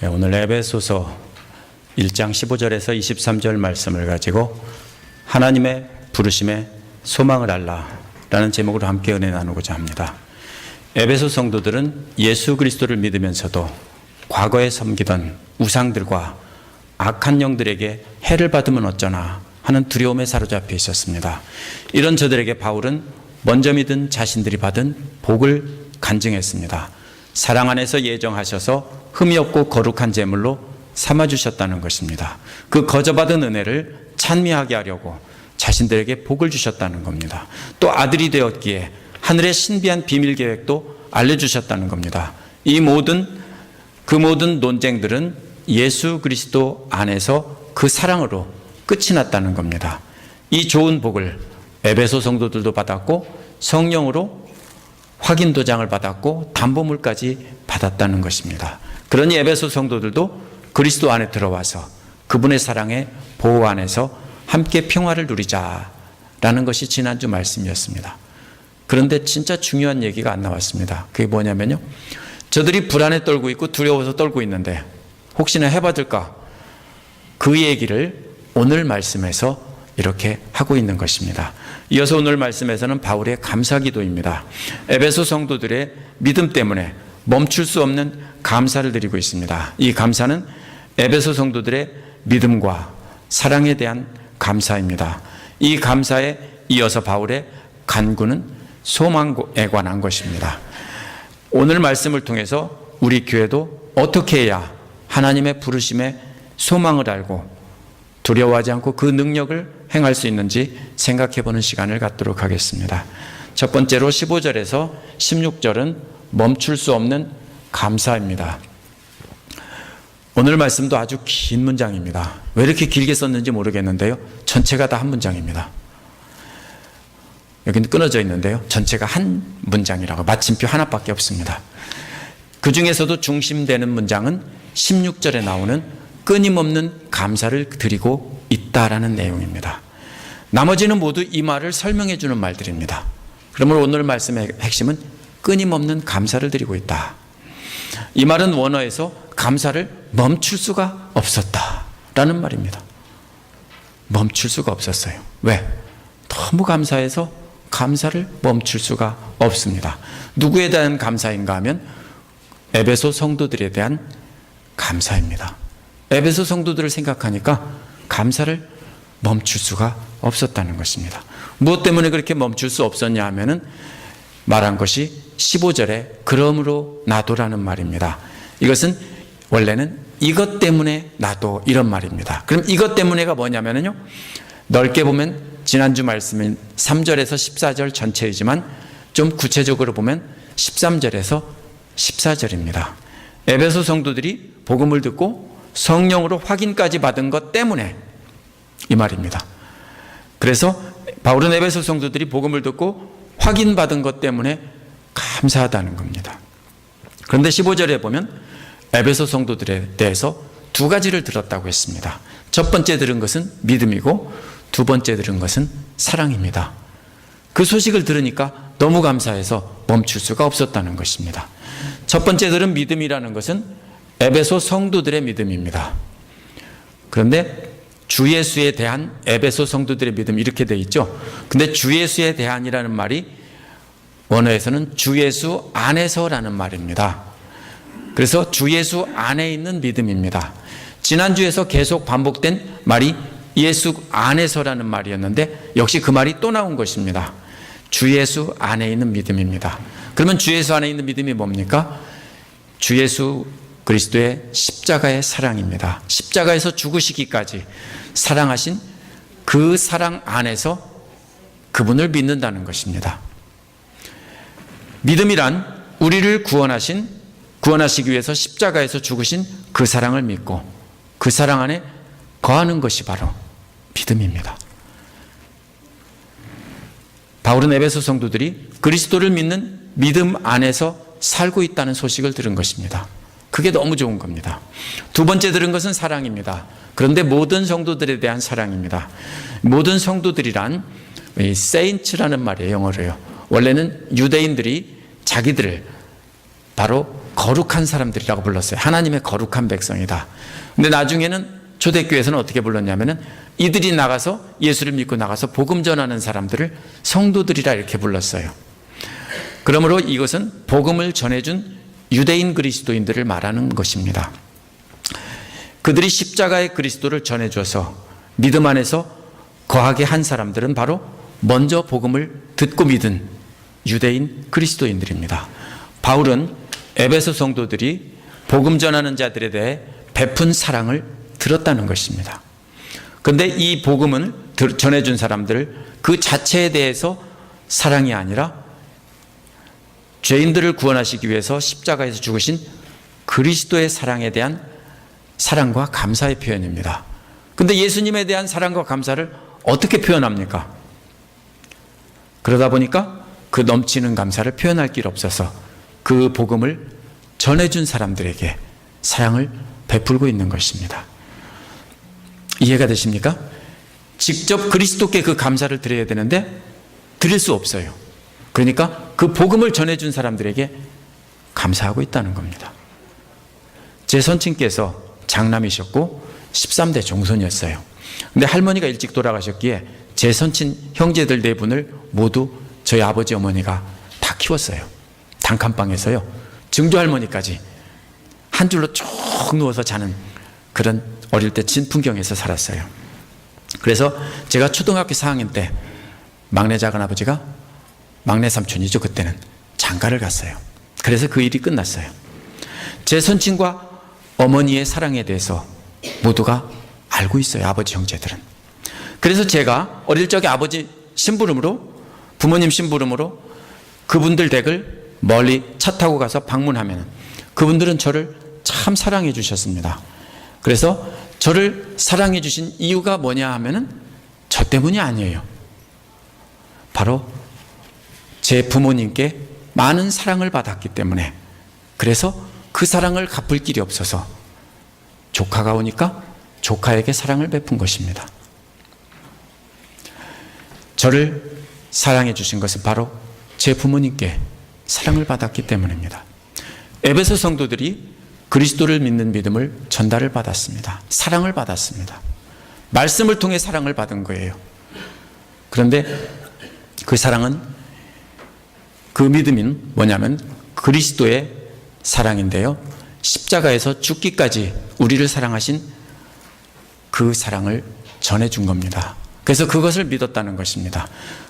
오늘 에베소서 1장 15절에서 23절 말씀을 가지고 하나님의 부르심에 소망을 알라라는 제목으로 함께 은혜 나누고자 합니다. 에베소 성도들은 예수 그리스도를 믿으면서도 과거에 섬기던 우상들과 악한 영들에게 해를 받으면 어쩌나 하는 두려움에 사로잡혀 있었습니다. 이런 저들에게 바울은 먼저 믿은 자신들이 받은 복을 간증했습니다. 사랑 안에서 예정하셔서 흠이 없고 거룩한 제물로 삼아주셨다는 것입니다. 그 거저받은 은혜를 찬미하게 하려고 자신들에게 복을 주셨다는 겁니다. 또 아들이 되었기에 하늘의 신비한 비밀 계획도 알려주셨다는 겁니다. 그 모든 논쟁들은 예수 그리스도 안에서 그 사랑으로 끝이 났다는 겁니다. 이 좋은 복을 에베소 성도들도 받았고 성령으로 확인 도장을 받았고 담보물까지 받았다는 것입니다. 그러니 에베소 성도들도 그리스도 안에 들어와서 그분의 사랑의 보호 안에서 함께 평화를 누리자라는 것이 지난주 말씀이었습니다. 그런데 진짜 중요한 얘기가 안 나왔습니다. 그게 뭐냐면요, 저들이 불안에 떨고 있고 두려워서 떨고 있는데 혹시나 해받을까, 그 얘기를 오늘 말씀에서 이렇게 하고 있는 것입니다. 이어서 오늘 말씀에서는 바울의 감사기도입니다. 에베소 성도들의 믿음 때문에 멈출 수 없는 감사를 드리고 있습니다. 이 감사는 에베소 성도들의 믿음과 사랑에 대한 감사입니다. 이 감사에 이어서 바울의 간구는 소망에 관한 것입니다. 오늘 말씀을 통해서 우리 교회도 어떻게 해야 하나님의 부르심에 소망을 알고 두려워하지 않고 그 능력을 행할 수 있는지 생각해보는 시간을 갖도록 하겠습니다. 첫 번째로 15절에서 16절은 멈출 수 없는 감사입니다. 오늘 말씀도 아주 긴 문장입니다. 왜 이렇게 길게 썼는지 모르겠는데요, 전체가 다 한 문장입니다. 여기는 끊어져 있는데요, 전체가 한 문장이라고, 마침표 하나밖에 없습니다. 그 중에서도 중심되는 문장은 16절에 나오는 끊임없는 감사를 드리고 있다라는 내용입니다. 나머지는 모두 이 말을 설명해 주는 말들입니다. 그러므로 오늘 말씀의 핵심은 끊임없는 감사를 드리고 있다. 이 말은 원어에서 감사를 멈출 수가 없었다라는 말입니다. 멈출 수가 없었어요. 왜? 너무 감사해서 감사를 멈출 수가 없습니다. 누구에 대한 감사인가 하면 에베소 성도들에 대한 감사입니다. 에베소 성도들을 생각하니까 감사를 멈출 수가 없었다는 것입니다. 무엇 때문에 그렇게 멈출 수 없었냐 하면은 말한 것이 15절에 그러므로 나도라는 말입니다. 이것은 원래는 이것 때문에 나도, 이런 말입니다. 그럼 이것 때문에가 뭐냐면요, 넓게 보면 지난주 말씀인 3절에서 14절 전체이지만 좀 구체적으로 보면 13절에서 14절입니다. 에베소 성도들이 복음을 듣고 성령으로 확인까지 받은 것 때문에 이 말입니다. 그래서 바울은 에베소 성도들이 복음을 듣고 확인받은 것 때문에 감사하다는 겁니다. 그런데 15절에 보면 에베소 성도들에 대해서 두 가지를 들었다고 했습니다. 첫 번째 들은 것은 믿음이고 두 번째 들은 것은 사랑입니다. 그 소식을 들으니까 너무 감사해서 멈출 수가 없었다는 것입니다. 첫 번째 들은 믿음이라는 것은 에베소 성도들의 믿음입니다. 그런데 주 예수에 대한 에베소 성도들의 믿음, 이렇게 되어 있죠. 근데 주 예수에 대한이라는 말이 원어에서는 주 예수 안에서라는 말입니다. 그래서 주 예수 안에 있는 믿음입니다. 지난주에서 계속 반복된 말이 예수 안에서라는 말이었는데 역시 그 말이 또 나온 것입니다. 주 예수 안에 있는 믿음입니다. 그러면 주 예수 안에 있는 믿음이 뭡니까? 주 예수 그리스도의 십자가의 사랑입니다. 십자가에서 죽으시기까지 사랑하신 그 사랑 안에서 그분을 믿는다는 것입니다. 믿음이란 우리를 구원하시기 위해서 십자가에서 죽으신 그 사랑을 믿고 그 사랑 안에 거하는 것이 바로 믿음입니다. 바울은 에베소 성도들이 그리스도를 믿는 믿음 안에서 살고 있다는 소식을 들은 것입니다. 그게 너무 좋은 겁니다. 두 번째 들은 것은 사랑입니다. 그런데 모든 성도들에 대한 사랑입니다. 모든 성도들이란 saints라는 말이에요, 영어로요. 원래는 유대인들이 자기들을 바로 거룩한 사람들이라고 불렀어요. 하나님의 거룩한 백성이다. 근데 나중에는 초대교회에서는 어떻게 불렀냐면은 이들이 나가서 예수를 믿고 나가서 복음 전하는 사람들을 성도들이라 이렇게 불렀어요. 그러므로 이것은 복음을 전해준 유대인 그리스도인들을 말하는 것입니다. 그들이 십자가의 그리스도를 전해줘서 믿음 안에서 거하게 한 사람들은 바로 먼저 복음을 듣고 믿은 유대인 그리스도인들입니다. 바울은 에베소 성도들이 복음 전하는 자들에 대해 베푼 사랑을 들었다는 것입니다. 그런데 이 복음을 전해준 사람들 그 자체에 대해서 사랑이 아니라 죄인들을 구원하시기 위해서 십자가에서 죽으신 그리스도의 사랑에 대한 사랑과 감사의 표현입니다. 그런데 예수님에 대한 사랑과 감사를 어떻게 표현합니까? 그러다 보니까 그 넘치는 감사를 표현할 길 없어서 그 복음을 전해준 사람들에게 사랑을 베풀고 있는 것입니다. 이해가 되십니까? 직접 그리스도께 그 감사를 드려야 되는데 드릴 수 없어요. 그러니까 그 복음을 전해준 사람들에게 감사하고 있다는 겁니다. 제 선친께서 장남이셨고 13대 종손이었어요. 근데 할머니가 일찍 돌아가셨기에 제 선친 형제들 4분을 모두 저희 아버지 어머니가 다 키웠어요. 단칸방에서요. 증조할머니까지 한 줄로 쭉 누워서 자는 그런 어릴 때 진풍경에서 살았어요. 그래서 제가 초등학교 4학년 때 막내 작은아버지가 막내 삼촌이죠. 그때는 장가를 갔어요. 그래서 그 일이 끝났어요. 제 선친과 어머니의 사랑에 대해서 모두가 알고 있어요. 아버지 형제들은. 그래서 제가 어릴 적에 아버지 심부름으로 부모님 심부름으로 그분들 댁을 멀리 차 타고 가서 방문하면 그분들은 저를 참 사랑해 주셨습니다. 그래서 저를 사랑해 주신 이유가 뭐냐 하면은 저 때문이 아니에요. 바로 제 부모님께 많은 사랑을 받았기 때문에, 그래서 그 사랑을 갚을 길이 없어서 조카가 오니까 조카에게 사랑을 베푼 것입니다. 저를 사랑해 주신 것은 바로 제 부모님께 사랑을 받았기 때문입니다. 에베소 성도들이 그리스도를 믿는 믿음을 전달을 받았습니다. 사랑을 받았습니다. 말씀을 통해 사랑을 받은 거예요. 그런데 그 사랑은, 그 믿음은 뭐냐면 그리스도의 사랑인데요. 십자가에서 죽기까지 우리를 사랑하신 그 사랑을 전해준 겁니다. 그래서 그것을 믿었다는 것입니다.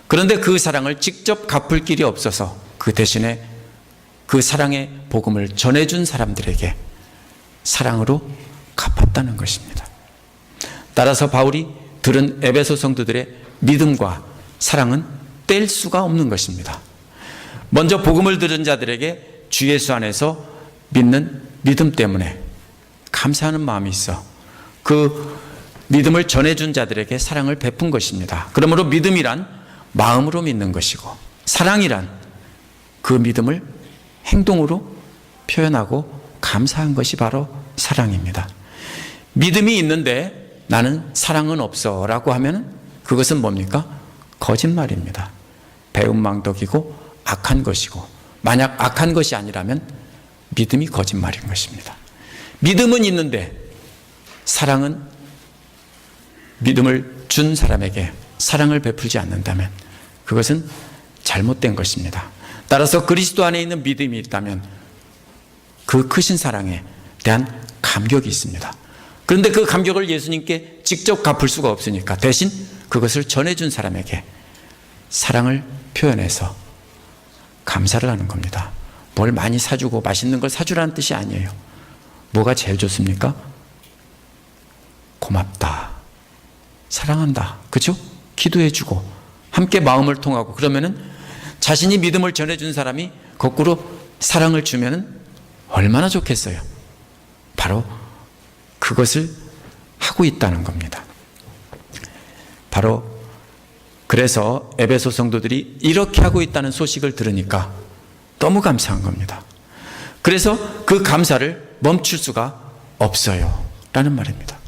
그런데 그 사랑을 직접 갚을 길이 없어서 그 대신에 그 사랑의 복음을 전해준 사람들에게 사랑으로 갚았다는 것입니다. 따라서 바울이 들은 에베소 성도들의 믿음과 사랑은 뗄 수가 없는 것입니다. 먼저 복음을 들은 자들에게 주 예수 안에서 믿는 믿음 때문에 감사하는 마음이 있어 그 믿음을 전해준 자들에게 사랑을 베푼 것입니다. 그러므로 믿음이란 마음으로 믿는 것이고, 사랑이란 그 믿음을 행동으로 표현하고 감사한 것이 바로 사랑입니다. 믿음이 있는데 나는 사랑은 없어 라고 하면 그것은 뭡니까? 거짓말입니다. 배은망덕이고 악한 것이고, 만약 악한 것이 아니라면 믿음이 거짓말인 것입니다. 믿음은 있는데 사랑은, 믿음을 준 사람에게 사랑을 베풀지 않는다면 그것은 잘못된 것입니다. 따라서 그리스도 안에 있는 믿음이 있다면 그 크신 사랑에 대한 감격이 있습니다. 그런데 그 감격을 예수님께 직접 갚을 수가 없으니까 대신 그것을 전해준 사람에게 사랑을 표현해서 감사를 하는 겁니다. 뭘 많이 사주고 맛있는 걸 사주라는 뜻이 아니에요. 뭐가 제일 좋습니까? 고맙다, 사랑한다, 그렇죠? 기도해주고 함께 마음을 통하고, 그러면은 자신이 믿음을 전해준 사람이 거꾸로 사랑을 주면은 얼마나 좋겠어요. 바로 그것을 하고 있다는 겁니다. 바로 그래서 에베소 성도들이 이렇게 하고 있다는 소식을 들으니까 너무 감사한 겁니다. 그래서 그 감사를 멈출 수가 없어요 라는 말입니다.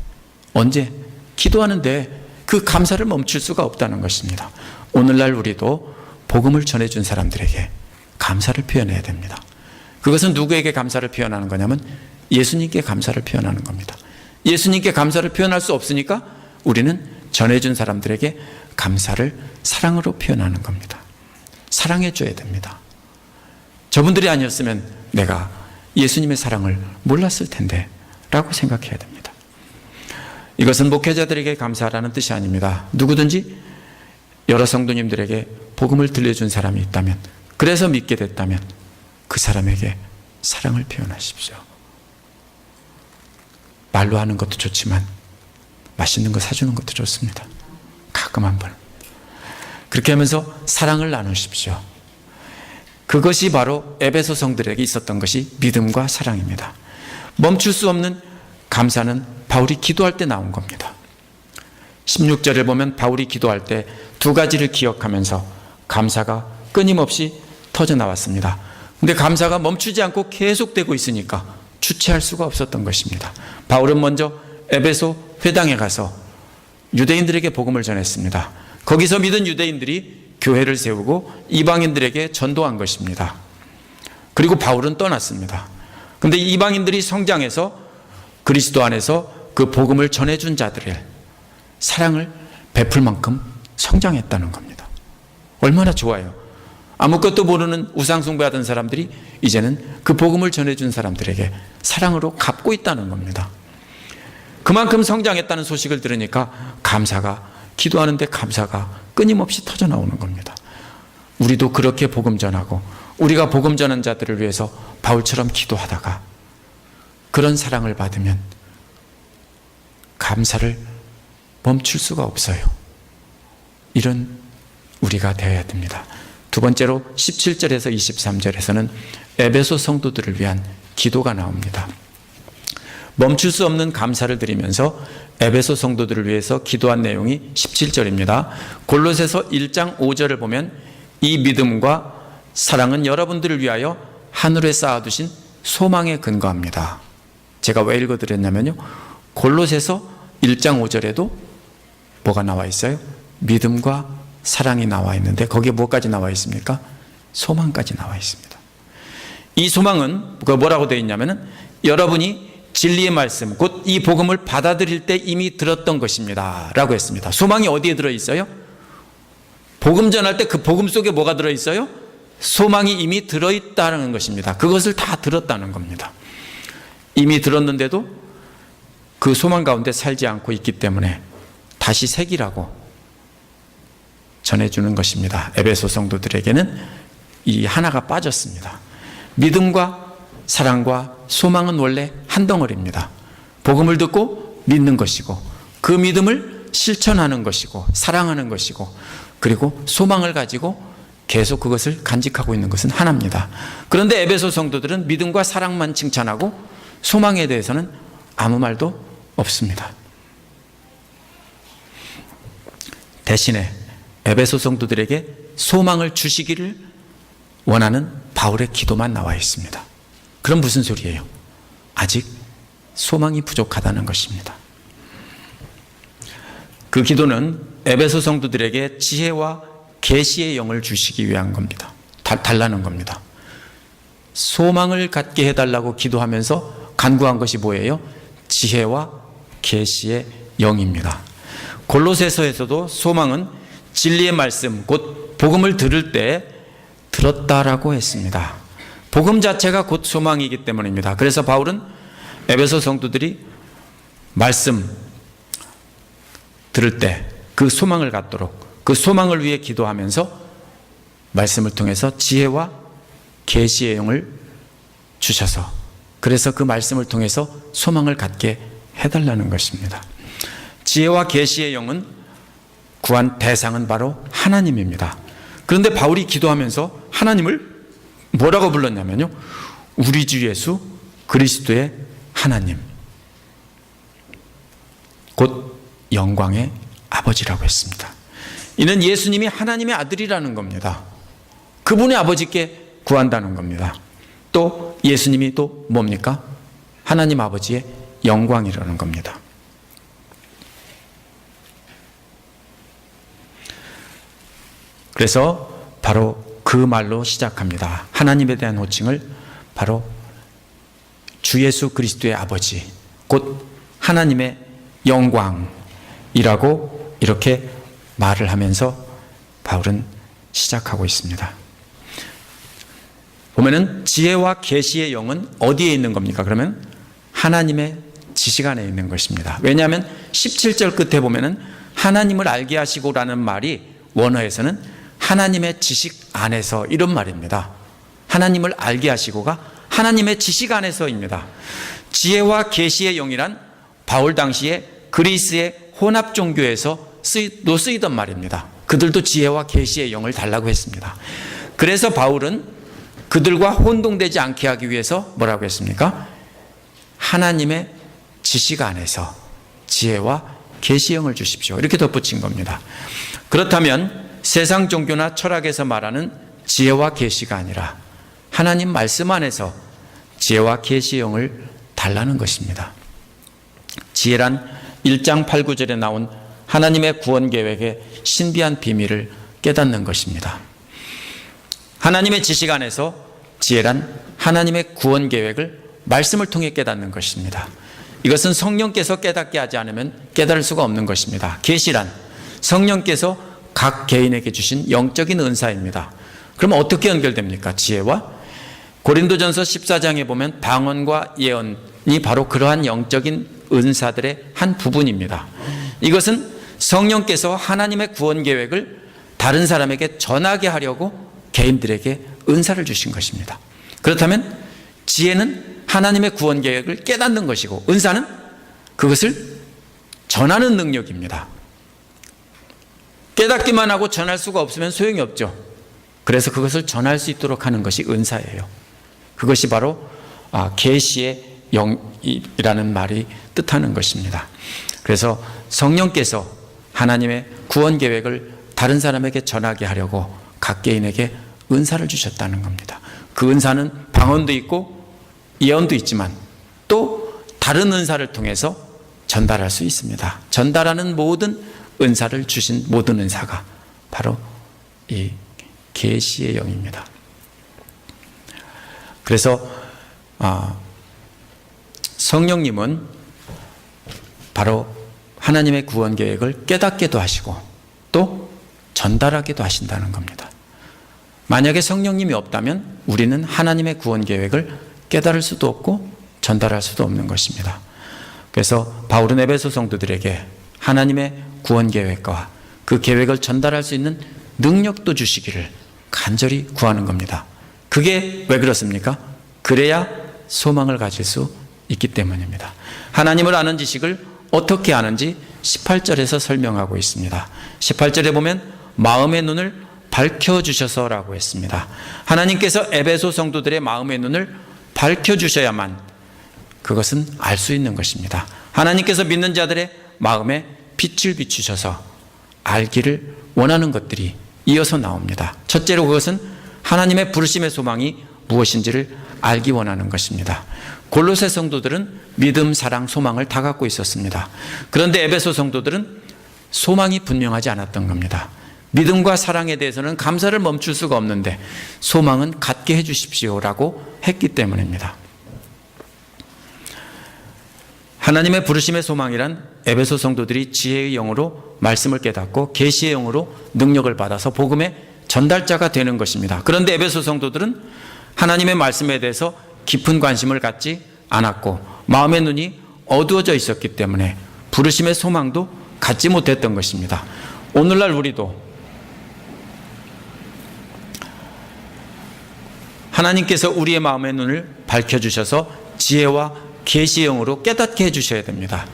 언제? 기도하는데 그 감사를 멈출 수가 없다는 것입니다. 오늘날 우리도 복음을 전해준 사람들에게 감사를 표현해야 됩니다. 그것은 누구에게 감사를 표현하는 거냐면 예수님께 감사를 표현하는 겁니다. 예수님께 감사를 표현할 수 없으니까 우리는 전해준 사람들에게 감사를 사랑으로 표현하는 겁니다. 사랑해 줘야 됩니다. 저분들이 아니었으면 내가 예수님의 사랑을 몰랐을 텐데 라고 생각해야 됩니다. 이것은 목회자들에게 감사하라는 뜻이 아닙니다. 누구든지 여러 성도님들에게 복음을 들려준 사람이 있다면, 그래서 믿게 됐다면 그 사람에게 사랑을 표현하십시오. 말로 하는 것도 좋지만 맛있는 거 사주는 것도 좋습니다. 가끔 한번 그렇게 하면서 사랑을 나누십시오. 그것이 바로 에베소 성들에게 있었던 것이 믿음과 사랑입니다. 멈출 수 없는 감사는 바울이 기도할 때 나온 겁니다. 16절을 보면 바울이 기도할 때 두 가지를 기억하면서 감사가 끊임없이 터져 나왔습니다. 근데 감사가 멈추지 않고 계속되고 있으니까 주체할 수가 없었던 것입니다. 바울은 먼저 에베소 회당에 가서 유대인들에게 복음을 전했습니다. 거기서 믿은 유대인들이 교회를 세우고 이방인들에게 전도한 것입니다. 그리고 바울은 떠났습니다. 그런데 이방인들이 성장해서 그리스도 안에서 그 복음을 전해준 자들의 사랑을 베풀 만큼 성장했다는 겁니다. 얼마나 좋아요. 아무것도 모르는 우상숭배하던 사람들이 이제는 그 복음을 전해준 사람들에게 사랑으로 갚고 있다는 겁니다. 그만큼 성장했다는 소식을 들으니까 감사가, 기도하는데 감사가 끊임없이 터져 나오는 겁니다. 우리도 그렇게 복음 전하고 우리가 복음 전한 자들을 위해서 바울처럼 기도하다가 그런 사랑을 받으면 감사를 멈출 수가 없어요. 이런 우리가 되어야 됩니다. 두 번째로 17절에서 23절에서는 에베소 성도들을 위한 기도가 나옵니다. 멈출 수 없는 감사를 드리면서 에베소 성도들을 위해서 기도한 내용이 17절입니다. 골로새서 1장 5절을 보면 이 믿음과 사랑은 여러분들을 위하여 하늘에 쌓아두신 소망에 근거합니다. 제가 왜 읽어드렸냐면요, 골로새서 1장 5절에도 뭐가 나와 있어요? 믿음과 사랑이 나와 있는데 거기에 뭐까지 나와 있습니까? 소망까지 나와 있습니다. 이 소망은 뭐라고 되어 있냐면은 여러분이 진리의 말씀, 곧 이 복음을 받아들일 때 이미 들었던 것입니다 라고 했습니다. 소망이 어디에 들어있어요? 복음 전할 때 그 복음 속에 뭐가 들어있어요? 소망이 이미 들어있다는 것입니다. 그것을 다 들었다는 겁니다. 이미 들었는데도 그 소망 가운데 살지 않고 있기 때문에 다시 새기라고 전해주는 것입니다. 에베소 성도들에게는 이 하나가 빠졌습니다. 믿음과 사랑과 소망은 원래 한 덩어리입니다. 복음을 듣고 믿는 것이고 그 믿음을 실천하는 것이고 사랑하는 것이고 그리고 소망을 가지고 계속 그것을 간직하고 있는 것은 하나입니다. 그런데 에베소 성도들은 믿음과 사랑만 칭찬하고 소망에 대해서는 아무 말도 없습니다. 대신에 에베소 성도들에게 소망을 주시기를 원하는 바울의 기도만 나와 있습니다. 그럼 무슨 소리예요? 아직 소망이 부족하다는 것입니다. 그 기도는 에베소 성도들에게 지혜와 계시의 영을 주시기 위한 겁니다. 달라는 겁니다. 소망을 갖게 해달라고 기도하면서 간구한 것이 뭐예요? 지혜와 계시의 영입니다. 골로새서에서도 소망은 진리의 말씀, 곧 복음을 들을 때 들었다라고 했습니다. 복음 자체가 곧 소망이기 때문입니다. 그래서 바울은 에베소 성도들이 말씀 들을 때 그 소망을 갖도록 그 소망을 위해 기도하면서 말씀을 통해서 지혜와 계시의 영을 주셔서 그래서 그 말씀을 통해서 소망을 갖게 해달라는 것입니다. 지혜와 계시의 영은 구한 대상은 바로 하나님입니다. 그런데 바울이 기도하면서 하나님을 뭐라고 불렀냐면요, 우리 주 예수 그리스도의 하나님, 곧 영광의 아버지라고 했습니다. 이는 예수님이 하나님의 아들이라는 겁니다. 그분의 아버지께 구한다는 겁니다. 또 예수님이 또 뭡니까? 하나님 아버지의 영광이라는 겁니다. 그래서 바로 그 말로 시작합니다. 하나님에 대한 호칭을 바로 주 예수 그리스도의 아버지, 곧 하나님의 영광이라고 이렇게 말을 하면서 바울은 시작하고 있습니다. 보면은 지혜와 계시의 영은 어디에 있는 겁니까? 그러면 하나님의 지식 안에 있는 것입니다. 왜냐하면 17절 끝에 보면은 하나님을 알게 하시고라는 말이 원어에서는 하나님의 지식 안에서 이런 말입니다. 하나님을 알게 하시고가 하나님의 지식 안에서입니다. 지혜와 계시의 영이란 바울 당시에 그리스의 혼합 종교에서 쓰이던 말입니다. 그들도 지혜와 계시의 영을 달라고 했습니다. 그래서 바울은 그들과 혼동되지 않게 하기 위해서 뭐라고 했습니까? 하나님의 지식 안에서 지혜와 계시의 영을 주십시오. 이렇게 덧붙인 겁니다. 그렇다면 세상 종교나 철학에서 말하는 지혜와 계시가 아니라 하나님 말씀 안에서 지혜와 계시의 영을 달라는 것입니다. 지혜란 1장 8, 9절에 나온 하나님의 구원 계획의 신비한 비밀을 깨닫는 것입니다. 하나님의 지식 안에서 지혜란 하나님의 구원 계획을 말씀을 통해 깨닫는 것입니다. 이것은 성령께서 깨닫게 하지 않으면 깨달을 수가 없는 것입니다. 계시란 성령께서 각 개인에게 주신 영적인 은사입니다. 그럼 어떻게 연결됩니까? 지혜와? 고린도전서 14장에 보면 방언과 예언이 바로 그러한 영적인 은사들의 한 부분입니다. 이것은 성령께서 하나님의 구원 계획을 다른 사람에게 전하게 하려고 개인들에게 은사를 주신 것입니다. 그렇다면 지혜는 하나님의 구원 계획을 깨닫는 것이고 은사는 그것을 전하는 능력입니다. 깨닫기만 하고 전할 수가 없으면 소용이 없죠. 그래서 그것을 전할 수 있도록 하는 것이 은사예요. 그것이 바로 계시의 영이라는 말이 뜻하는 것입니다. 그래서 성령께서 하나님의 구원 계획을 다른 사람에게 전하게 하려고 각 개인에게 은사를 주셨다는 겁니다. 그 은사는 방언도 있고 예언도 있지만 또 다른 은사를 통해서 전달할 수 있습니다. 전달하는 모든 은사를 주신 모든 은사가 바로 이 계시의 영입니다. 그래서 성령님은 바로 하나님의 구원 계획을 깨닫게도 하시고 또 전달하기도 하신다는 겁니다. 만약에 성령님이 없다면 우리는 하나님의 구원 계획을 깨달을 수도 없고 전달할 수도 없는 것입니다. 그래서 바울은 에베소 성도들에게 하나님의 구원 계획과 그 계획을 전달할 수 있는 능력도 주시기를 간절히 구하는 겁니다. 그게 왜 그렇습니까? 그래야 소망을 가질 수 있기 때문입니다. 하나님을 아는 지식을 어떻게 아는지 18절에서 설명하고 있습니다. 18절에 보면 마음의 눈을 밝혀주셔서라고 했습니다. 하나님께서 에베소 성도들의 마음의 눈을 밝혀주셔야만 그것은 알 수 있는 것입니다. 하나님께서 믿는 자들의 마음에 빛을 비추셔서 알기를 원하는 것들이 이어서 나옵니다. 첫째로 그것은 하나님의 부르심의 소망이 무엇인지를 알기 원하는 것입니다. 골로새 성도들은 믿음, 사랑, 소망을 다 갖고 있었습니다. 그런데 에베소 성도들은 소망이 분명하지 않았던 겁니다. 믿음과 사랑에 대해서는 감사를 멈출 수가 없는데 소망은 갖게 해 주십시오라고 했기 때문입니다. 하나님의 부르심의 소망이란 에베소 성도들이 지혜의 영으로 말씀을 깨닫고 계시의 영으로 능력을 받아서 복음의 전달자가 되는 것입니다. 그런데 에베소 성도들은 하나님의 말씀에 대해서 깊은 관심을 갖지 않았고 마음의 눈이 어두워져 있었기 때문에 부르심의 소망도 갖지 못했던 것입니다. 오늘날 우리도 하나님께서 우리의 마음의 눈을 밝혀주셔서 지혜와 계시의 영으로 깨닫게 해주셔야 됩니다.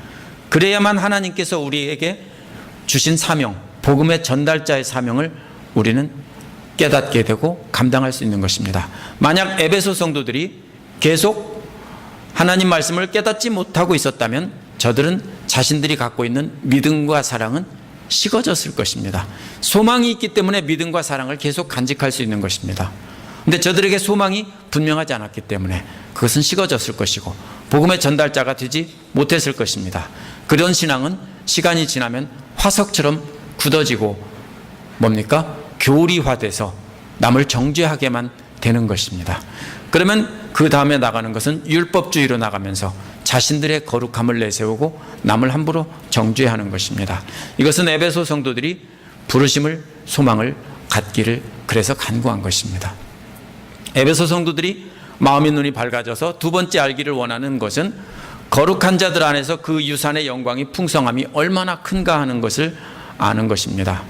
그래야만 하나님께서 우리에게 주신 사명, 복음의 전달자의 사명을 우리는 깨닫게 되고 감당할 수 있는 것입니다. 만약 에베소 성도들이 계속 하나님 말씀을 깨닫지 못하고 있었다면 저들은 자신들이 갖고 있는 믿음과 사랑은 식어졌을 것입니다. 소망이 있기 때문에 믿음과 사랑을 계속 간직할 수 있는 것입니다. 근데 저들에게 소망이 분명하지 않았기 때문에 그것은 식어졌을 것이고 복음의 전달자가 되지 못했을 것입니다. 그런 신앙은 시간이 지나면 화석처럼 굳어지고 뭡니까? 교리화돼서 남을 정죄하게만 되는 것입니다. 그러면 그 다음에 나가는 것은 율법주의로 나가면서 자신들의 거룩함을 내세우고 남을 함부로 정죄하는 것입니다. 이것은 에베소 성도들이 부르심을, 소망을 갖기를 그래서 간구한 것입니다. 에베소 성도들이 마음의 눈이 밝아져서 두 번째 알기를 원하는 것은 거룩한 자들 안에서 그 유산의 영광이 풍성함이 얼마나 큰가 하는 것을 아는 것입니다.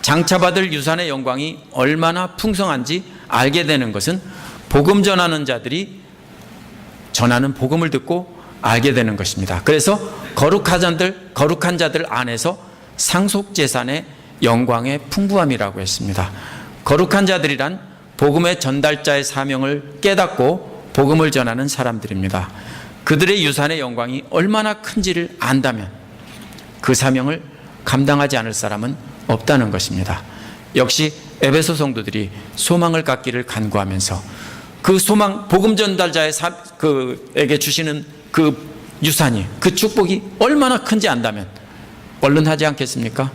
장차받을 유산의 영광이 얼마나 풍성한지 알게 되는 것은 복음 전하는 자들이 전하는 복음을 듣고 알게 되는 것입니다. 그래서 거룩한 자들 안에서 상속재산의 영광의 풍부함이라고 했습니다. 거룩한 자들이란 복음의 전달자의 사명을 깨닫고 복음을 전하는 사람들입니다. 그들의 유산의 영광이 얼마나 큰지를 안다면 그 사명을 감당하지 않을 사람은 없다는 것입니다. 역시 에베소 성도들이 소망을 갖기를 간구하면서 그 소망, 복음 전달자의 에게 주시는 그 유산이, 그 축복이 얼마나 큰지 안다면 얼른 하지 않겠습니까?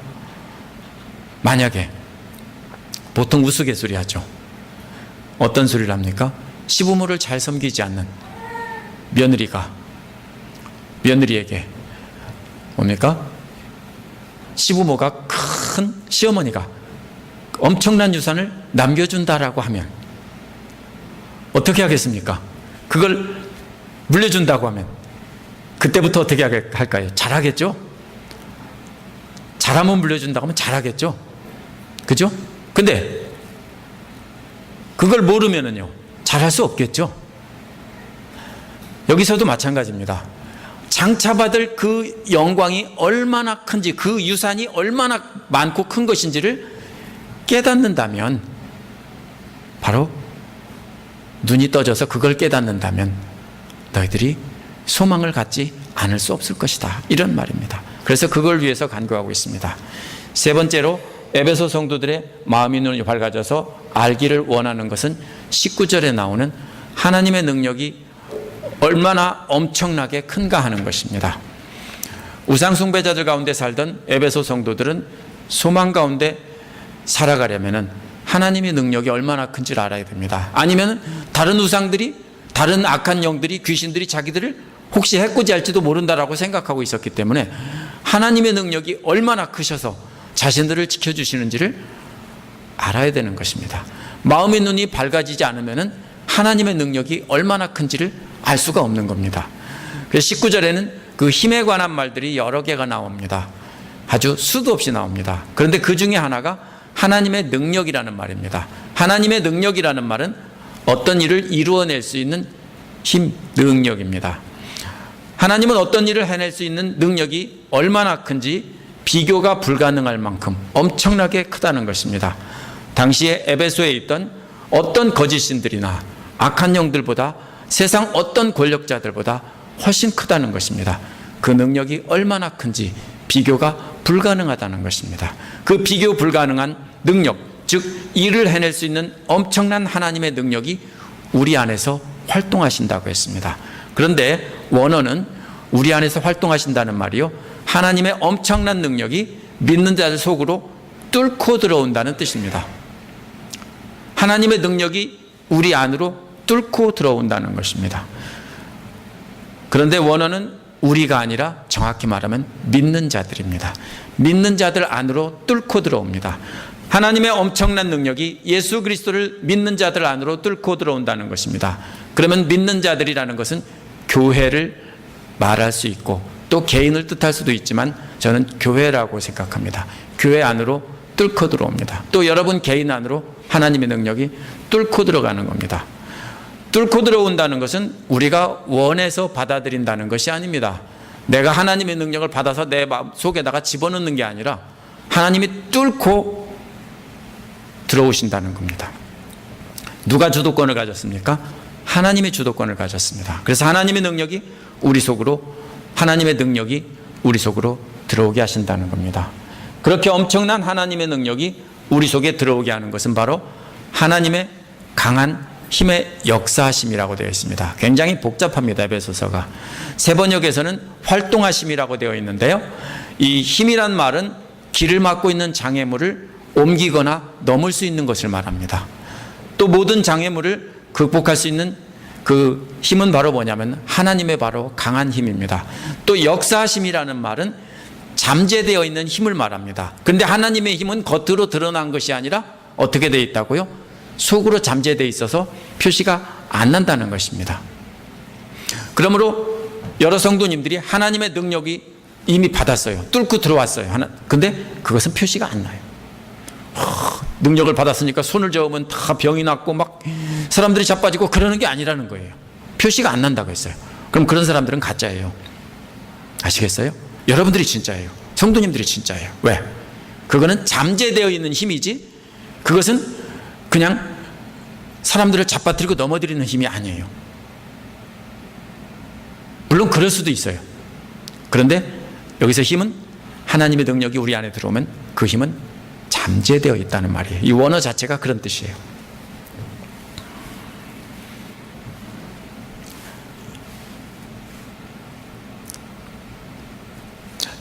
만약에 보통 우스갯소리 하죠. 어떤 소리를 합니까? 시부모를 잘 섬기지 않는 며느리에게 뭡니까? 시부모가 큰 시어머니가 엄청난 유산을 남겨준다라고 하면 어떻게 하겠습니까? 그걸 물려준다고 하면 그때부터 어떻게 할까요? 잘하겠죠? 잘하면 물려준다고 하면 잘하겠죠? 그죠? 근데 그걸 모르면은요, 잘할 수 없겠죠? 여기서도 마찬가지입니다. 장차받을 그 영광이 얼마나 큰지, 그 유산이 얼마나 많고 큰 것인지를 깨닫는다면, 바로 눈이 떠져서 그걸 깨닫는다면 너희들이 소망을 갖지 않을 수 없을 것이다, 이런 말입니다. 그래서 그걸 위해서 간구하고 있습니다. 세 번째로 에베소 성도들의 마음이 눈이 밝아져서 알기를 원하는 것은 19절에 나오는 하나님의 능력이 얼마나 엄청나게 큰가 하는 것입니다. 우상 숭배자들 가운데 살던 에베소 성도들은 소망 가운데 살아가려면 하나님의 능력이 얼마나 큰지를 알아야 됩니다. 아니면 다른 우상들이, 다른 악한 영들이, 귀신들이 자기들을 혹시 해코지할지도 모른다라고 생각하고 있었기 때문에 하나님의 능력이 얼마나 크셔서 자신들을 지켜주시는지를 알아야 되는 것입니다. 마음의 눈이 밝아지지 않으면 하나님의 능력이 얼마나 큰지를 알 수가 없는 겁니다. 그래서 19절에는 그 힘에 관한 말들이 여러 개가 나옵니다. 아주 수도 없이 나옵니다. 그런데 그 중에 하나가 하나님의 능력이라는 말입니다. 하나님의 능력이라는 말은 어떤 일을 이루어낼 수 있는 힘, 능력입니다. 하나님은 어떤 일을 해낼 수 있는 능력이 얼마나 큰지 비교가 불가능할 만큼 엄청나게 크다는 것입니다. 당시에 에베소에 있던 어떤 거짓신들이나 악한 영들보다, 세상 어떤 권력자들보다 훨씬 크다는 것입니다. 그 능력이 얼마나 큰지 비교가 불가능하다는 것입니다. 그 비교 불가능한 능력, 즉 일을 해낼 수 있는 엄청난 하나님의 능력이 우리 안에서 활동하신다고 했습니다. 그런데 원어는 우리 안에서 활동하신다는 말이요, 하나님의 엄청난 능력이 믿는 자들 속으로 뚫고 들어온다는 뜻입니다. 하나님의 능력이 우리 안으로 뚫고 들어온다는 것입니다. 그런데 원어는 우리가 아니라 정확히 말하면 믿는 자들입니다. 믿는 자들 안으로 뚫고 들어옵니다. 하나님의 엄청난 능력이 예수 그리스도를 믿는 자들 안으로 뚫고 들어온다는 것입니다. 그러면 믿는 자들이라는 것은 교회를 말할 수 있고 또 개인을 뜻할 수도 있지만 저는 교회라고 생각합니다. 교회 안으로 뚫고 들어옵니다. 또 여러분 개인 안으로 하나님의 능력이 뚫고 들어가는 겁니다. 뚫고 들어온다는 것은 우리가 원해서 받아들인다는 것이 아닙니다. 내가 하나님의 능력을 받아서 내 마음 속에다가 집어넣는 게 아니라 하나님이 뚫고 들어오신다는 겁니다. 누가 주도권을 가졌습니까? 하나님의 주도권을 가졌습니다. 그래서 하나님의 능력이 우리 속으로, 하나님의 능력이 우리 속으로 들어오게 하신다는 겁니다. 그렇게 엄청난 하나님의 능력이 우리 속에 들어오게 하는 것은 바로 하나님의 강한 힘의 역사하심이라고 되어 있습니다. 굉장히 복잡합니다. 에베소서가. 세 번역에서는 활동하심이라고 되어 있는데요, 이 힘이란 말은 길을 막고 있는 장애물을 옮기거나 넘을 수 있는 것을 말합니다. 또 모든 장애물을 극복할 수 있는 그 힘은 바로 뭐냐면 하나님의 바로 강한 힘입니다. 또 역사하심이라는 말은 잠재되어 있는 힘을 말합니다. 그런데 하나님의 힘은 겉으로 드러난 것이 아니라 어떻게 되어 있다고요? 속으로 잠재되어 있어서 표시가 안 난다는 것입니다. 그러므로 여러 성도님들이 하나님의 능력이 이미 받았어요. 뚫고 들어왔어요. 근데 그것은 표시가 안 나요. 능력을 받았으니까 손을 저으면 다 병이 낫고 막 사람들이 자빠지고 그러는 게 아니라는 거예요. 표시가 안 난다고 했어요. 그럼 그런 사람들은 가짜예요. 아시겠어요? 여러분들이 진짜예요. 성도님들이 진짜예요. 왜? 그거는 잠재되어 있는 힘이지 그것은 그냥 사람들을 잡아뜨리고 넘어뜨리는 힘이 아니에요. 물론 그럴 수도 있어요. 그런데 여기서 힘은 하나님의 능력이 우리 안에 들어오면 그 힘은 잠재되어 있다는 말이에요. 이 원어 자체가 그런 뜻이에요.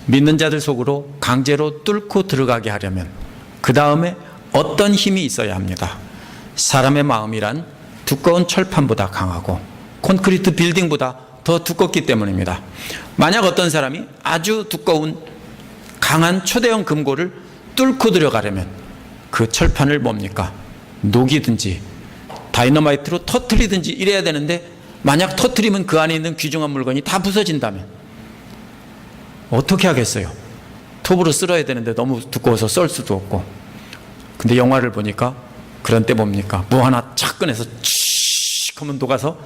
믿는 자들 속으로 강제로 뚫고 들어가게 하려면 그 다음에 어떤 힘이 있어야 합니다. 사람의 마음이란 두꺼운 철판보다 강하고 콘크리트 빌딩보다 더 두껍기 때문입니다. 만약 어떤 사람이 아주 두꺼운 강한 초대형 금고를 뚫고 들어가려면 그 철판을 뭡니까? 녹이든지 다이너마이트로 터뜨리든지 이래야 되는데 만약 터뜨리면 그 안에 있는 귀중한 물건이 다 부서진다면 어떻게 하겠어요? 톱으로 쓸어야 되는데 너무 두꺼워서 썰 수도 없고. 근데 영화를 보니까 그런 때 뭡니까? 뭐 하나 착 꺼내서 칙 하면 녹아서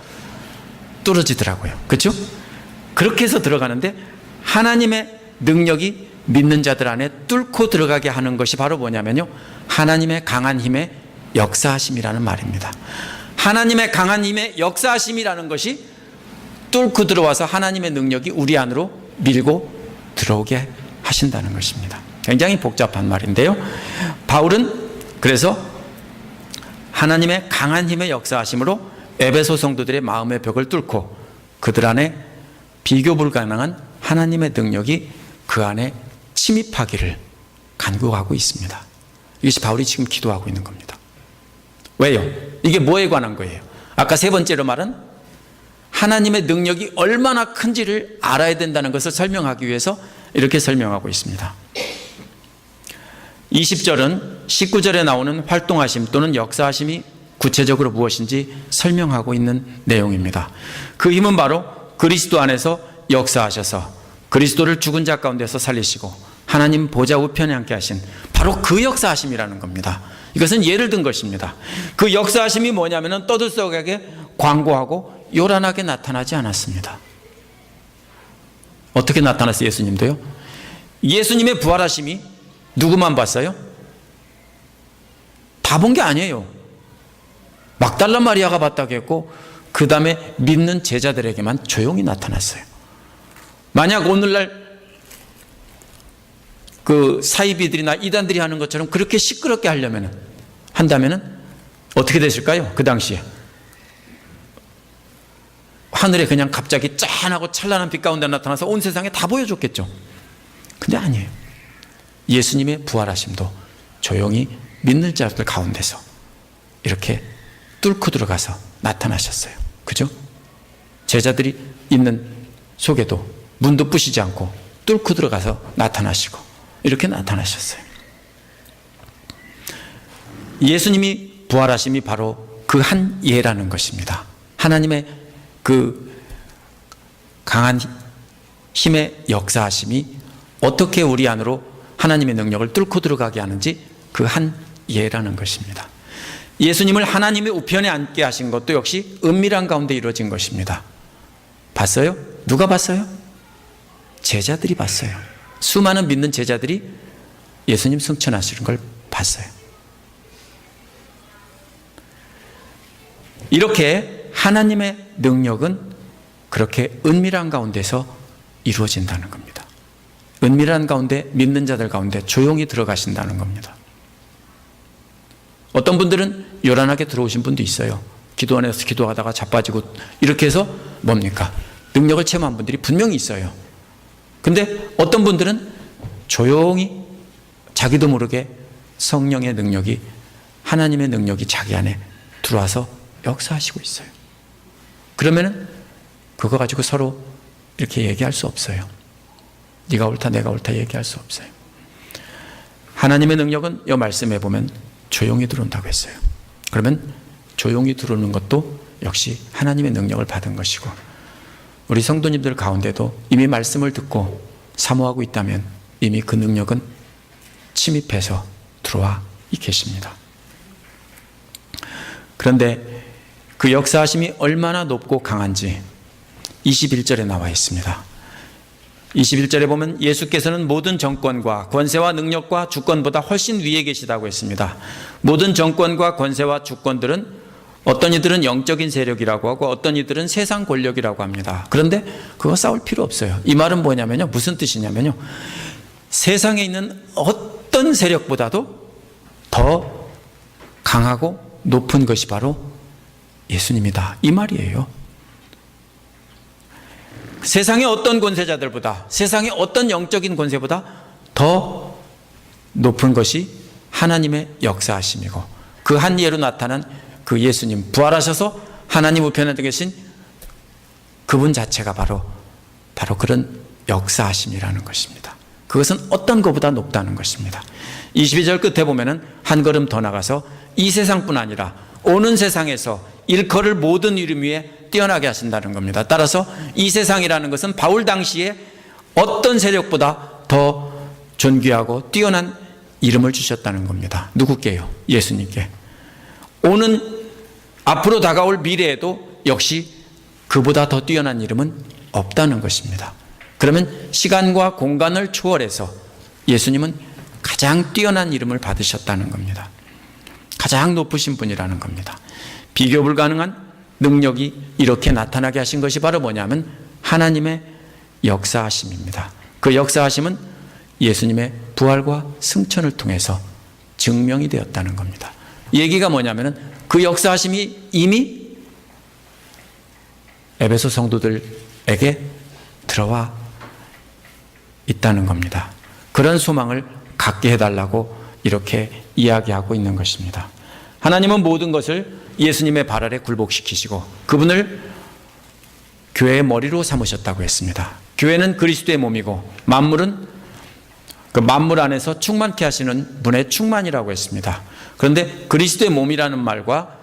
뚫어지더라고요. 그렇죠? 그렇게 해서 들어가는데 하나님의 능력이 믿는 자들 안에 뚫고 들어가게 하는 것이 바로 뭐냐면요, 하나님의 강한 힘의 역사하심이라는 말입니다. 하나님의 강한 힘의 역사하심이라는 것이 뚫고 들어와서 하나님의 능력이 우리 안으로 밀고 들어오게 하신다는 것입니다. 굉장히 복잡한 말인데요, 바울은 그래서 하나님의 강한 힘의 역사하심으로 에베소 성도들의 마음의 벽을 뚫고 그들 안에 비교 불가능한 하나님의 능력이 그 안에 침입하기를 간구하고 있습니다. 이것이 바울이 지금 기도하고 있는 겁니다. 왜요? 이게 뭐에 관한 거예요? 아까 세 번째로 말은 하나님의 능력이 얼마나 큰지를 알아야 된다는 것을 설명하기 위해서 이렇게 설명하고 있습니다. 20절은 19절에 나오는 활동하심 또는 역사하심이 구체적으로 무엇인지 설명하고 있는 내용입니다. 그 힘은 바로 그리스도 안에서 역사하셔서 그리스도를 죽은 자 가운데서 살리시고 하나님 보좌 우편에 앉게 하신 바로 그 역사하심이라는 겁니다. 이것은 예를 든 것입니다. 그 역사하심이 뭐냐면 떠들썩하게 광고하고 요란하게 나타나지 않았습니다. 어떻게 나타났어요? 예수님도요? 예수님의 부활하심이 누구만 봤어요? 다 본 게 아니에요. 막달라 마리아가 봤다고 했고 그 다음에 믿는 제자들에게만 조용히 나타났어요. 만약 오늘날 그 사이비들이나 이단들이 하는 것처럼 그렇게 시끄럽게 한다면은 어떻게 됐을까요? 그 당시에 하늘에 그냥 갑자기 짠하고 찬란한 빛 가운데 나타나서 온 세상에 다 보여줬겠죠. 근데 아니에요. 예수님의 부활하심도 조용히 믿는 자들 가운데서 이렇게 뚫고 들어가서 나타나셨어요. 그죠? 제자들이 있는 속에도 문도 부시지 않고 뚫고 들어가서 나타나시고 이렇게 나타나셨어요. 예수님이 부활하심이 바로 그 한 예라는 것입니다. 하나님의 그 강한 힘의 역사하심이 어떻게 우리 안으로 하나님의 능력을 뚫고 들어가게 하는지 그 한 예라는 것입니다. 예수님을 하나님의 우편에 앉게 하신 것도 역시 은밀한 가운데 이루어진 것입니다. 봤어요? 누가 봤어요? 제자들이 봤어요. 수많은 믿는 제자들이 예수님 승천하시는 걸 봤어요. 이렇게 하나님의 능력은 그렇게 은밀한 가운데서 이루어진다는 겁니다. 은밀한 가운데 믿는 자들 가운데 조용히 들어가신다는 겁니다. 어떤 분들은 요란하게 들어오신 분도 있어요. 기도 안에서 기도하다가 자빠지고 이렇게 해서 뭡니까? 능력을 체험한 분들이 분명히 있어요. 근데 어떤 분들은 조용히 자기도 모르게 성령의 능력이, 하나님의 능력이 자기 안에 들어와서 역사하시고 있어요. 그러면은 그거 가지고 서로 이렇게 얘기할 수 없어요. 네가 옳다 내가 옳다 얘기할 수 없어요. 하나님의 능력은 이 말씀에 보면 조용히 들어온다고 했어요. 그러면 조용히 들어오는 것도 역시 하나님의 능력을 받은 것이고, 우리 성도님들 가운데도 이미 말씀을 듣고 사모하고 있다면 이미 그 능력은 침입해서 들어와 계십니다. 그런데 그 역사하심이 얼마나 높고 강한지 21절에 나와 있습니다. 21절에 보면 예수께서는 모든 정권과 권세와 능력과 주권보다 훨씬 위에 계시다고 했습니다. 모든 정권과 권세와 주권들은 어떤 이들은 영적인 세력이라고 하고 어떤 이들은 세상 권력이라고 합니다. 그런데 그거 싸울 필요 없어요. 이 말은 뭐냐면요, 무슨 뜻이냐면요, 세상에 있는 어떤 세력보다도 더 강하고 높은 것이 바로 예수님이다, 이 말이에요. 세상의 어떤 권세자들보다, 세상의 어떤 영적인 권세보다 더 높은 것이 하나님의 역사하심이고, 그 한 예로 나타난 그 예수님, 부활하셔서 하나님 우편에 계신 그분 자체가 바로 그런 역사하심이라는 것입니다. 그것은 어떤 것보다 높다는 것입니다. 22절 끝에 보면은 한 걸음 더 나가서 이 세상뿐 아니라 오는 세상에서 일컬을 모든 이름 위에 뛰어나게 하신다는 겁니다. 따라서 이 세상이라는 것은 바울 당시에 어떤 세력보다 더 존귀하고 뛰어난 이름을 주셨다는 겁니다. 누구께요? 예수님께. 오는 앞으로 다가올 미래에도 역시 그보다 더 뛰어난 이름은 없다는 것입니다. 그러면 시간과 공간을 초월해서 예수님은 가장 뛰어난 이름을 받으셨다는 겁니다. 가장 높으신 분이라는 겁니다. 비교 불가능한 능력이 이렇게 나타나게 하신 것이 바로 뭐냐면 하나님의 역사하심입니다. 그 역사하심은 예수님의 부활과 승천을 통해서 증명이 되었다는 겁니다. 얘기가 뭐냐면 그 역사하심이 이미 에베소 성도들에게 들어와 있다는 겁니다. 그런 소망을 갖게 해달라고 이렇게 이야기하고 있는 것입니다. 하나님은 모든 것을 예수님의 발 아래 굴복시키시고 그분을 교회의 머리로 삼으셨다고 했습니다. 교회는 그리스도의 몸이고 만물은 그 만물 안에서 충만케 하시는 분의 충만이라고 했습니다. 그런데 그리스도의 몸이라는 말과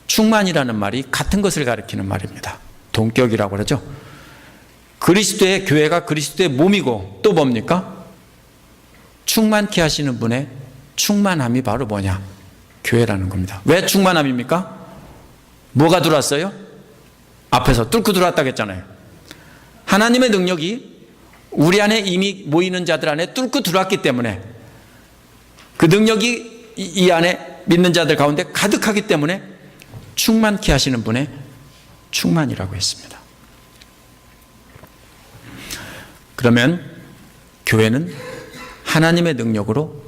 충만이라는 말이 같은 것을 가리키는 말입니다. 동격이라고 그러죠. 그리스도의 교회가 그리스도의 몸이고 또 뭡니까? 충만케 하시는 분의 충만함이 바로 뭐냐? 교회라는 겁니다. 왜 충만함입니까? 뭐가 들어왔어요? 앞에서 뚫고 들어왔다고 했잖아요. 하나님의 능력이 우리 안에 이미 모이는 자들 안에 뚫고 들어왔기 때문에, 그 능력이 이 안에 믿는 자들 가운데 가득하기 때문에 충만케 하시는 분의 충만이라고 했습니다. 그러면 교회는 하나님의 능력으로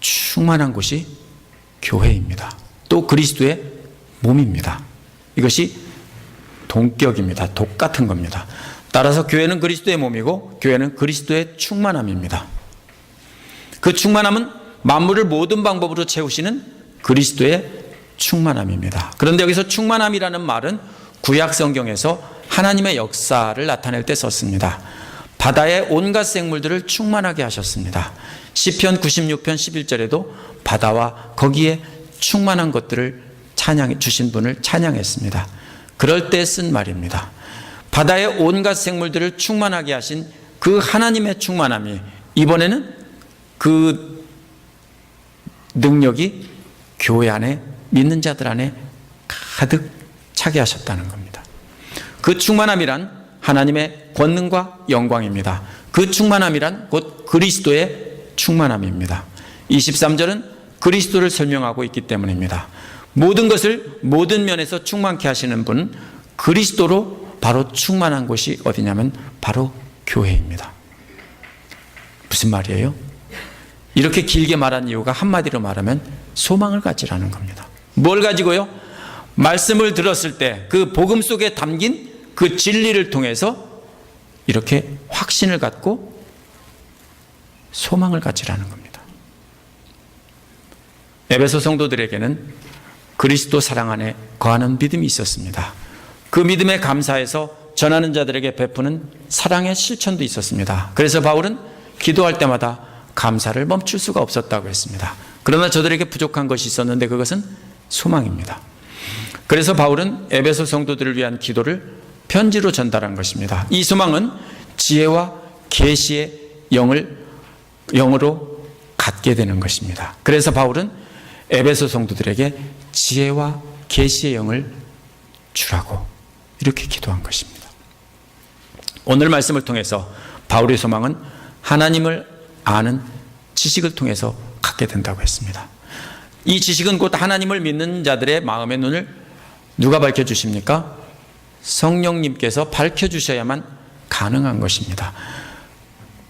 충만한 곳이 교회입니다. 또 그리스도의 몸입니다. 이것이 동격입니다. 똑같은 겁니다. 따라서 교회는 그리스도의 몸이고 교회는 그리스도의 충만함입니다. 그 충만함은 만물을 모든 방법으로 채우시는 그리스도의 충만함입니다. 그런데 여기서 충만함이라는 말은 구약 성경에서 하나님의 역사를 나타낼 때 썼습니다. 바다의 온갖 생물들을 충만하게 하셨습니다. 시편 96편 11절에도 바다와 거기에 충만한 것들을 찬양해 주신 분을 찬양했습니다. 그럴 때 쓴 말입니다. 바다의 온갖 생물들을 충만하게 하신 그 하나님의 충만함이 이번에는 그 능력이 교회 안에 믿는 자들 안에 가득 차게 하셨다는 겁니다. 그 충만함이란 하나님의 권능과 영광입니다. 그 충만함이란 곧 그리스도의 충만함입니다. 23절은 그리스도를 설명하고 있기 때문입니다. 모든 것을 모든 면에서 충만케 하시는 분, 그리스도로 바로 충만한 곳이 어디냐면 바로 교회입니다. 무슨 말이에요? 이렇게 길게 말한 이유가 한마디로 말하면 소망을 가지라는 겁니다. 뭘 가지고요? 말씀을 들었을 때 그 복음 속에 담긴 그 진리를 통해서 이렇게 확신을 갖고 소망을 가지라는 겁니다. 에베소 성도들에게는 그리스도 사랑 안에 거하는 믿음이 있었습니다. 그 믿음에 감사해서 전하는 자들에게 베푸는 사랑의 실천도 있었습니다. 그래서 바울은 기도할 때마다 감사를 멈출 수가 없었다고 했습니다. 그러나 저들에게 부족한 것이 있었는데 그것은 소망입니다. 그래서 바울은 에베소 성도들을 위한 기도를 편지로 전달한 것입니다. 이 소망은 지혜와 계시의 영으로 갖게 되는 것입니다. 그래서 바울은 에베소 성도들에게 지혜와 계시의 영을 주라고 이렇게 기도한 것입니다. 오늘 말씀을 통해서 바울의 소망은 하나님을 아는 지식을 통해서 갖게 된다고 했습니다. 이 지식은 곧 하나님을 믿는 자들의 마음의 눈을 누가 밝혀주십니까? 성령님께서 밝혀주셔야만 가능한 것입니다.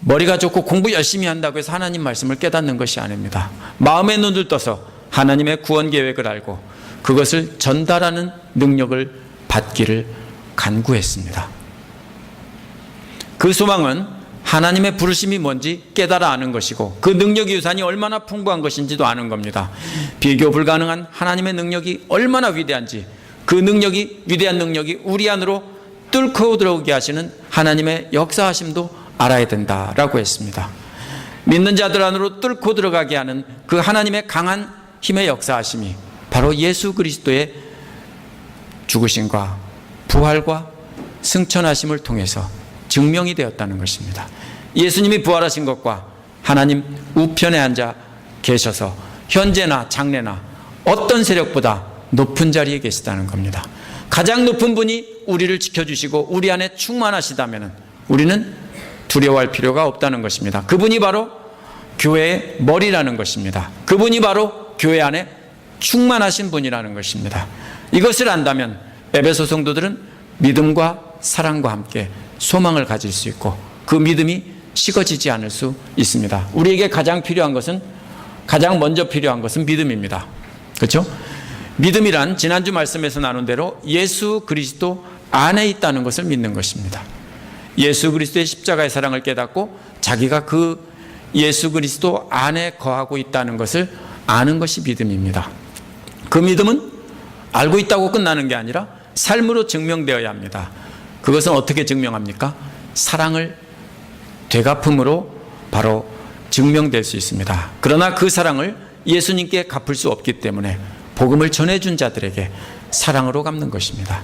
머리가 좋고 공부 열심히 한다고 해서 하나님 말씀을 깨닫는 것이 아닙니다. 마음의 눈을 떠서 하나님의 구원 계획을 알고 그것을 전달하는 능력을 받기를 간구했습니다. 그 소망은 하나님의 부르심이 뭔지 깨달아 아는 것이고 그 능력의 유산이 얼마나 풍부한 것인지도 아는 겁니다. 비교 불가능한 하나님의 능력이 얼마나 위대한지 그 능력이 위대한 능력이 우리 안으로 뚫고 들어오게 하시는 하나님의 역사하심도 알아야 된다라고 했습니다. 믿는 자들 안으로 뚫고 들어가게 하는 그 하나님의 강한 힘의 역사하심이 바로 예수 그리스도의 죽으심과 부활과 승천하심을 통해서 증명이 되었다는 것입니다. 예수님이 부활하신 것과 하나님 우편에 앉아 계셔서 현재나 장래나 어떤 세력보다 높은 자리에 계시다는 겁니다. 가장 높은 분이 우리를 지켜주시고 우리 안에 충만하시다면 우리는 두려워할 필요가 없다는 것입니다. 그분이 바로 교회의 머리라는 것입니다. 그분이 바로 교회 안에 충만하신 분이라는 것입니다. 이것을 안다면 에베소 성도들은 믿음과 사랑과 함께 소망을 가질 수 있고 그 믿음이 식어지지 않을 수 있습니다. 우리에게 가장 먼저 필요한 것은 믿음입니다. 그렇죠? 믿음이란 지난주 말씀에서 나눈 대로 예수 그리스도 안에 있다는 것을 믿는 것입니다. 예수 그리스도의 십자가의 사랑을 깨닫고 자기가 그 예수 그리스도 안에 거하고 있다는 것을 아는 것이 믿음입니다. 그 믿음은 알고 있다고 끝나는 게 아니라 삶으로 증명되어야 합니다. 그것은 어떻게 증명합니까? 사랑을 되갚음으로 바로 증명될 수 있습니다. 그러나 그 사랑을 예수님께 갚을 수 없기 때문에 복음을 전해준 자들에게 사랑으로 갚는 것입니다.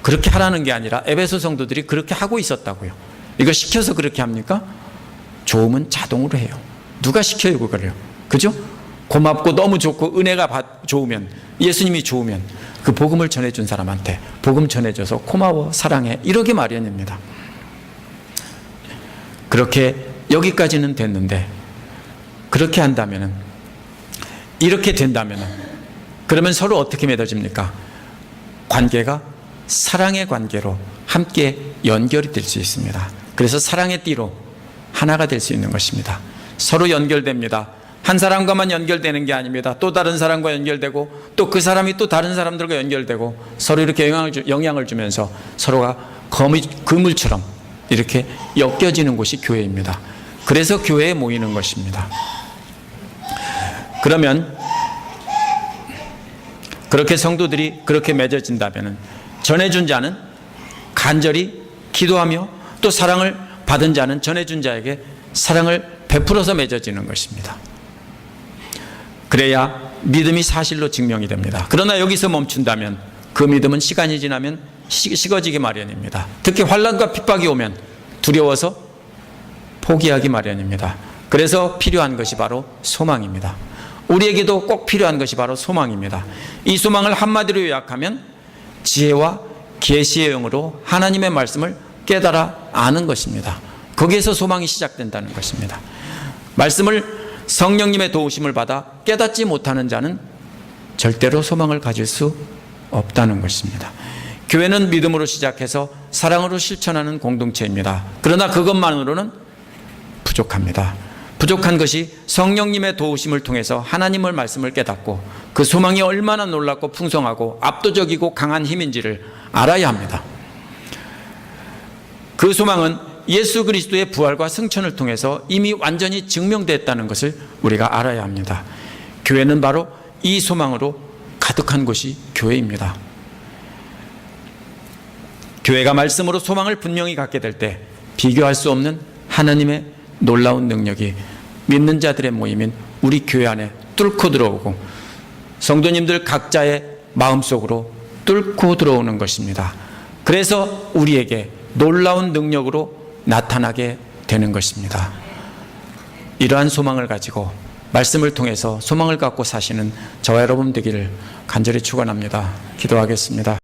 그렇게 하라는 게 아니라 에베소 성도들이 그렇게 하고 있었다고요. 이거 시켜서 그렇게 합니까? 좋으면 자동으로 해요. 누가 시켜요 그거를요? 그죠? 고맙고 너무 좋고 은혜가 좋으면 예수님이 좋으면 그 복음을 전해준 사람한테 복음 전해줘서 고마워 사랑해 이러기 마련입니다. 그렇게 여기까지는 됐는데 그렇게 한다면은 이렇게 된다면은 그러면 서로 어떻게 맺어집니까? 관계가 사랑의 관계로 함께 연결이 될 수 있습니다. 그래서 사랑의 띠로 하나가 될 수 있는 것입니다. 서로 연결됩니다. 한 사람과만 연결되는 게 아닙니다. 또 다른 사람과 연결되고 또 그 사람이 또 다른 사람들과 연결되고 서로 이렇게 영향을 주면서 서로가 그물처럼 이렇게 엮여지는 곳이 교회입니다. 그래서 교회에 모이는 것입니다. 그러면 그렇게 성도들이 그렇게 맺어진다면 전해준 자는 간절히 기도하며 또 사랑을 받은 자는 전해준 자에게 사랑을 베풀어서 맺어지는 것입니다. 그래야 믿음이 사실로 증명이 됩니다. 그러나 여기서 멈춘다면 그 믿음은 시간이 지나면 식어지기 마련입니다. 특히 환난과 핍박이 오면 두려워서 포기하기 마련입니다. 그래서 필요한 것이 바로 소망입니다. 우리에게도 꼭 필요한 것이 바로 소망입니다. 이 소망을 한마디로 요약하면 지혜와 계시의 영으로 하나님의 말씀을 깨달아 아는 것입니다. 거기에서 소망이 시작된다는 것입니다. 말씀을 성령님의 도우심을 받아 깨닫지 못하는 자는 절대로 소망을 가질 수 없다는 것입니다. 교회는 믿음으로 시작해서 사랑으로 실천하는 공동체입니다. 그러나 그것만으로는 부족합니다. 부족한 것이 성령님의 도우심을 통해서 하나님의 말씀을 깨닫고 그 소망이 얼마나 놀랍고 풍성하고 압도적이고 강한 힘인지를 알아야 합니다. 그 소망은 예수 그리스도의 부활과 승천을 통해서 이미 완전히 증명됐다는 것을 우리가 알아야 합니다. 교회는 바로 이 소망으로 가득한 곳이 교회입니다. 교회가 말씀으로 소망을 분명히 갖게 될 때 비교할 수 없는 하나님의 놀라운 능력이 믿는 자들의 모임인 우리 교회 안에 뚫고 들어오고 성도님들 각자의 마음속으로 뚫고 들어오는 것입니다. 그래서 우리에게 놀라운 능력으로 나타나게 되는 것입니다. 이러한 소망을 가지고 말씀을 통해서 소망을 갖고 사시는 저와 여러분 되기를 간절히 축원합니다. 기도하겠습니다.